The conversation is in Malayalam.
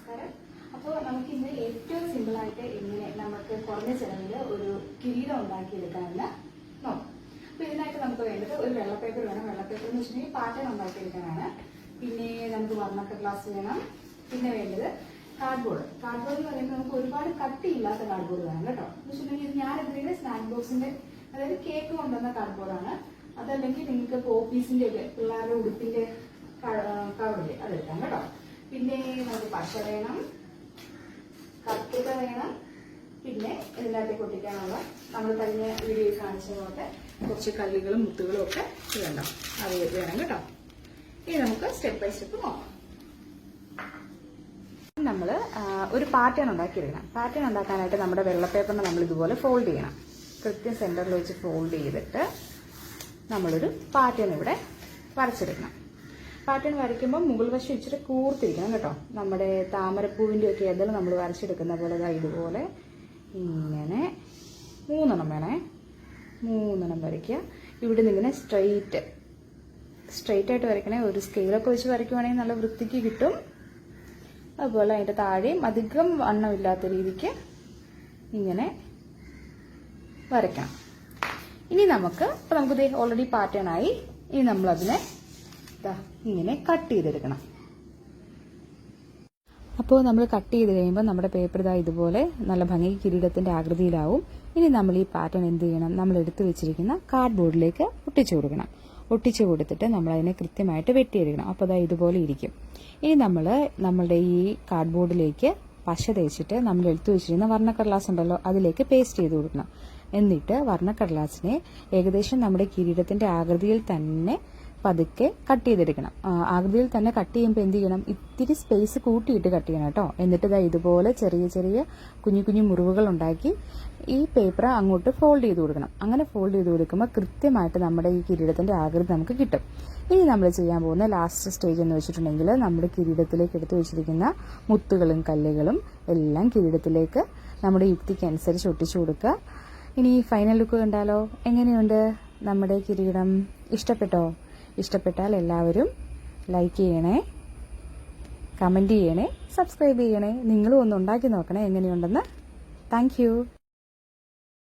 നമസ്കാരം. അപ്പോൾ നമുക്ക് ഇന്ന് ഏറ്റവും സിമ്പിളായിട്ട് എങ്ങനെ നമുക്ക് കുറഞ്ഞ ചെലവിൽ ഒരു കിരീടം ഉണ്ടാക്കിയെടുക്കാമെന്ന് നോക്കാം. അപ്പോൾ ഇതിനായിട്ട് നമുക്ക് വേണ്ടത് ഒരു വെള്ള പേപ്പർ വേണം. വെള്ള പേപ്പർ എന്ന് വെച്ചിട്ടുണ്ടെങ്കിൽ പാറ്റേൺ ഉണ്ടാക്കിയെടുക്കാനാണ്. പിന്നെ നമുക്ക് വർണ്ണക്കടലാസ് വേണം. പിന്നെ വേണ്ടത് കാർഡ്ബോർഡ്. കാർഡ്ബോർഡ് എന്ന് പറയുമ്പോൾ നമുക്ക് ഒരുപാട് കട്ടിയില്ലാത്ത കാർഡ്ബോർഡ് വേണം കേട്ടോ. എന്ന് വെച്ചിട്ടുണ്ടെങ്കിൽ ഞാൻ എന്തെങ്കിലും സ്നാക്ക് ബോക്സിന്റെ അതായത് കേക്ക് കൊണ്ടുവന്ന കാർഡ്ബോർഡാണ്. അതല്ലെങ്കിൽ നിങ്ങൾക്ക് ഓഫീസിന്റെ ഒക്കെ പിള്ളേരുടെ ഉടുപ്പിന്റെ കവറില്ലേ അതെടുക്കാം കേട്ടോ. പിന്നെ നമുക്ക് പശ വേണം, കത്തിക്ക വേണം, പിന്നെ ഇതിനകത്തേക്ക് ഒട്ടിക്കാനുള്ള നമ്മൾ കഴിഞ്ഞ വീഡിയോയിൽ കാണിച്ച പോലെ കുറച്ച് കല്ലുകളും മുത്തുകളും ഒക്കെ വേണം. അത് വേണം കേട്ടോ. ഇനി നമുക്ക് സ്റ്റെപ്പ് ബൈ സ്റ്റെപ്പ് നോക്കാം. നമ്മൾ ഒരു പാറ്റേൺ ഉണ്ടാക്കിയെടുക്കണം. പാറ്റേൺ ഉണ്ടാക്കാനായിട്ട് നമ്മുടെ വെള്ള പേപ്പറിനെ നമ്മൾ ഇതുപോലെ ഫോൾഡ് ചെയ്യണം. കൃത്യം സെന്ററിൽ വെച്ച് ഫോൾഡ് ചെയ്തിട്ട് നമ്മളൊരു പാറ്റേൺ ഇവിടെ വരച്ചെടുക്കണം. പാറ്റേൺ വരയ്ക്കുമ്പോൾ മുകൾ വശം ഇച്ചിരി കൂർത്തിരിക്കണം കേട്ടോ. നമ്മുടെ താമരപ്പൂവിൻ്റെ ഒക്കെ ഇതൾ നമ്മൾ വരച്ചെടുക്കുന്ന പോലെ ഇതുപോലെ ഇങ്ങനെ 3 എണ്ണം വേണേ. 3 എണ്ണം വരയ്ക്കുക. ഇവിടെ നിന്ന് ഇങ്ങനെ സ്ട്രെയിറ്റ് ആയിട്ട് വരയ്ക്കണേ. ഒരു സ്കെയിലൊക്കെ വെച്ച് വരയ്ക്കുവാണെങ്കിൽ നല്ല വൃത്തിക്ക് കിട്ടും. അതുപോലെ അതിൻ്റെ താഴെയും അധികം വണ്ണമില്ലാത്ത രീതിക്ക് ഇങ്ങനെ വരയ്ക്കണം. ഇനി നമുക്കിത് ഓൾറെഡി പാറ്റേൺ ആയി. ഇനി നമ്മളതിനെ ഇങ്ങനെ കട്ട് ചെയ്തെടുക്കണം. അപ്പോൾ നമ്മൾ കട്ട് ചെയ്ത് കഴിയുമ്പോൾ നമ്മുടെ പേപ്പർ ഇതുപോലെ നല്ല ഭംഗി കിരീടത്തിന്റെ ആകൃതിയിലാവും. ഇനി നമ്മൾ ഈ പാറ്റേൺ എന്ത് ചെയ്യണം? നമ്മൾ എടുത്തു വെച്ചിരിക്കുന്ന കാർഡ്ബോർഡിലേക്ക് ഒട്ടിച്ചു കൊടുക്കണം. ഒട്ടിച്ചു കൊടുത്തിട്ട് നമ്മൾ അതിനെ കൃത്യമായിട്ട് വെട്ടിയെടുക്കണം. അപ്പോൾ ഇതുപോലെ ഇരിക്കും. ഇനി നമ്മളുടെ ഈ കാർഡ്ബോർഡിലേക്ക് പശ തേച്ചിട്ട് നമ്മൾ എടുത്തു വെച്ചിരുന്ന വർണ്ണക്കടലാസ് ഉണ്ടല്ലോ അതിലേക്ക് പേസ്റ്റ് ചെയ്ത് കൊടുക്കണം. എന്നിട്ട് വർണ്ണക്കടലാസിനെ ഏകദേശം നമ്മുടെ കിരീടത്തിന്റെ ആകൃതിയിൽ തന്നെ പതുക്കെ കട്ട് ചെയ്തെടുക്കണം. ആകൃതിയിൽ തന്നെ കട്ട് ചെയ്യുമ്പോൾ എന്ത് ചെയ്യണം? ഇത്തിരി സ്പേസ് കൂട്ടിയിട്ട് കട്ട് ചെയ്യണം കേട്ടോ. എന്നിട്ട് ഇതുപോലെ ചെറിയ ചെറിയ കുഞ്ഞു മുറിവുകൾ ഉണ്ടാക്കി ഈ പേപ്പർ അങ്ങോട്ട് ഫോൾഡ് ചെയ്ത് കൊടുക്കണം. അങ്ങനെ ഫോൾഡ് ചെയ്ത് കൊടുക്കുമ്പോൾ കൃത്യമായിട്ട് നമ്മുടെ ഈ കിരീടത്തിന്റെ ആകൃതി നമുക്ക് കിട്ടും. ഇനി നമ്മൾ ചെയ്യാൻ പോകുന്ന ലാസ്റ്റ് സ്റ്റേജ് എന്ന് വെച്ചിട്ടുണ്ടെങ്കിൽ നമ്മുടെ കിരീടത്തിലേക്ക് എടുത്തു വെച്ചിരിക്കുന്ന മുത്തുകളും കല്ലുകളും എല്ലാം കിരീടത്തിലേക്ക് നമ്മുടെ യുക്തിക്കനുസരിച്ച് ഒട്ടിച്ചു കൊടുക്കുക. ഇനി ഫൈനൽ ലുക്ക് കണ്ടാലോ? എങ്ങനെയുണ്ട് നമ്മുടെ കിരീടം? ഇഷ്ടപ്പെട്ടോ? ഇഷ്ടപ്പെട്ടാൽ എല്ലാവരും ലൈക്ക് ചെയ്യണേ, കമന്റ് ചെയ്യണേ, സബ്സ്ക്രൈബ് ചെയ്യണേ. നിങ്ങളും ഒന്ന് ഉണ്ടാക്കി നോക്കണേ എങ്ങനെയുണ്ടെന്ന്. Thank you.